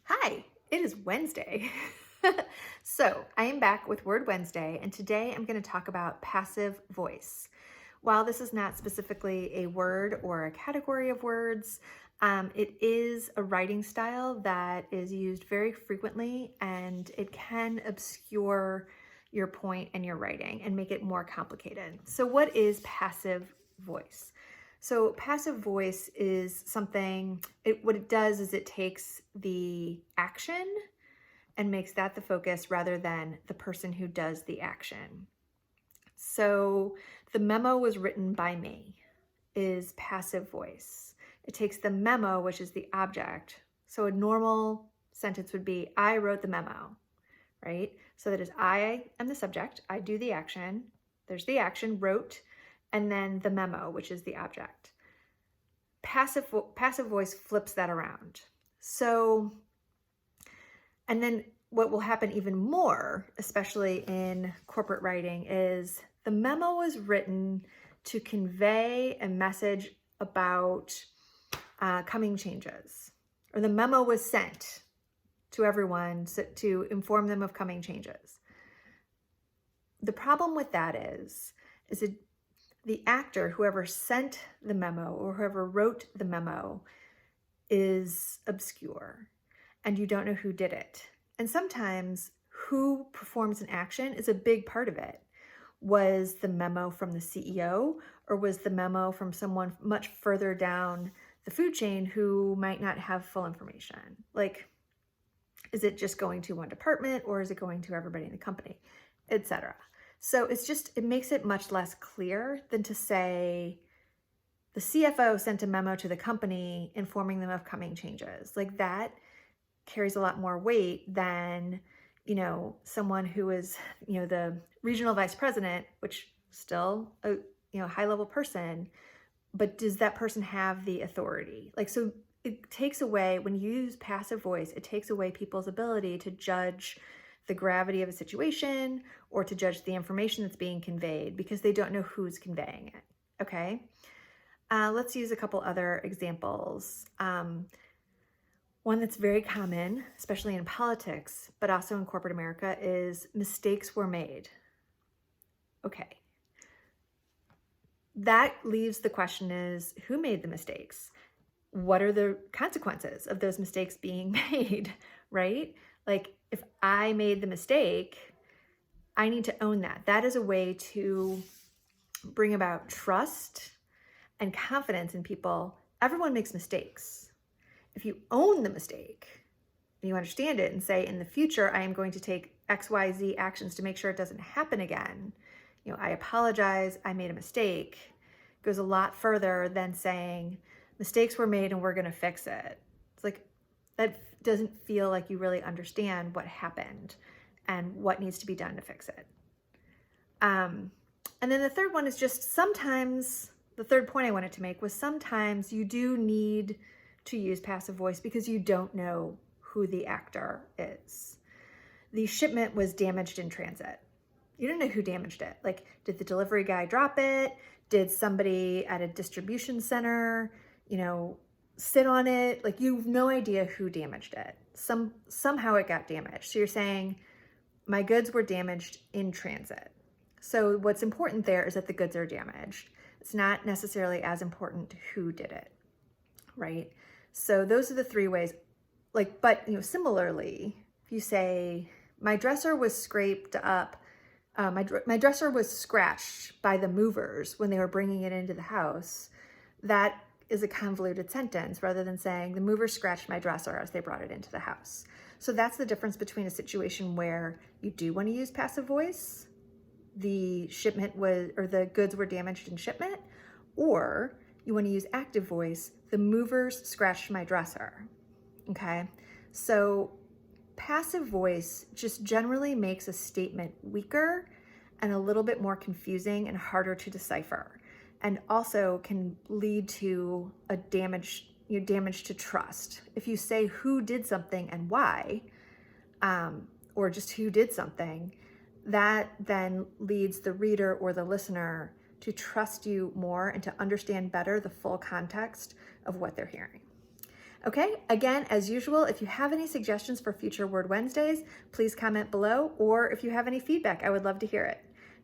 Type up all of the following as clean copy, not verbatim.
Hi, it is Wednesday. So, I am back with Word Wednesday, and today I'm going to talk about passive voice. While this is not specifically a word or a category of words, it is a writing style that is used very frequently, and it can obscure your point in your writing and make it more complicated. So, what is passive voice? So passive voice is something, what it does is it takes the action and makes that the focus rather than the person who does the action. So the memo was written by me is passive voice. It takes the memo, which is the object. So a normal sentence would be, I wrote the memo, right? So that is I am the subject, I do the action, there's the action, wrote, and then the memo, which is the object. Passive voice flips that around. So, and then what will happen even more, especially in corporate writing, is the memo was written to convey a message about coming changes, or the memo was sent to everyone to inform them of coming changes. The problem with that is it the actor, whoever sent the memo or whoever wrote the memo, is obscure and you don't know who did it. And sometimes who performs an action is a big part of it. Was the memo from the CEO, or was the memo from someone much further down the food chain who might not have full information? Like, is it just going to one department, or is it going to everybody in the company, etc.? So it makes it much less clear than to say the CFO sent a memo to the company informing them of coming changes. Like, that carries a lot more weight than, someone who is, the regional vice president, which still a, high level person, but does that person have the authority? Like, so it takes away, when you use passive voice, it takes away people's ability to judge the gravity of a situation or to judge the information that's being conveyed because they don't know who's conveying it. Okay. Let's use a couple other examples. One that's very common, especially in politics, but also in corporate America, is mistakes were made. Okay. That leaves the question is, who made the mistakes? What are the consequences of those mistakes being made, right? Like, if I made the mistake, I need to own that. That is a way to bring about trust and confidence in people. Everyone makes mistakes. If you own the mistake, and you understand it and say, in the future, I am going to take XYZ actions to make sure it doesn't happen again. I apologize, I made a mistake. It goes a lot further than saying, mistakes were made and we're going to fix it. It's like, that doesn't feel like you really understand what happened and what needs to be done to fix it. And then the third one is just sometimes, the third point I wanted to make was sometimes you do need to use passive voice because you don't know who the actor is. The shipment was damaged in transit. You don't know who damaged it. Like, did the delivery guy drop it? Did somebody at a distribution center, sit on it? Like, you have no idea who damaged it. Somehow it got damaged. So you're saying, my goods were damaged in transit. So what's important there is that the goods are damaged. It's not necessarily as important who did it, right? So those are the three ways. Like, but similarly, if you say, my dresser was scraped up, my dresser was scratched by the movers when they were bringing it into the house, that is a convoluted sentence rather than saying the movers scratched my dresser as they brought it into the house. So that's the difference between a situation where you do want to use passive voice, the shipment was, or the goods were damaged in shipment, or you want to use active voice, the movers scratched my dresser. Okay, so passive voice just generally makes a statement weaker and a little bit more confusing and harder to decipher, and also can lead to a damage to trust. If you say who did something and why, or just who did something, that then leads the reader or the listener to trust you more and to understand better the full context of what they're hearing. Okay, again, as usual, if you have any suggestions for future Word Wednesdays, please comment below, or if you have any feedback, I would love to hear it.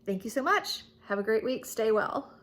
Thank you so much. Have a great week. Stay well.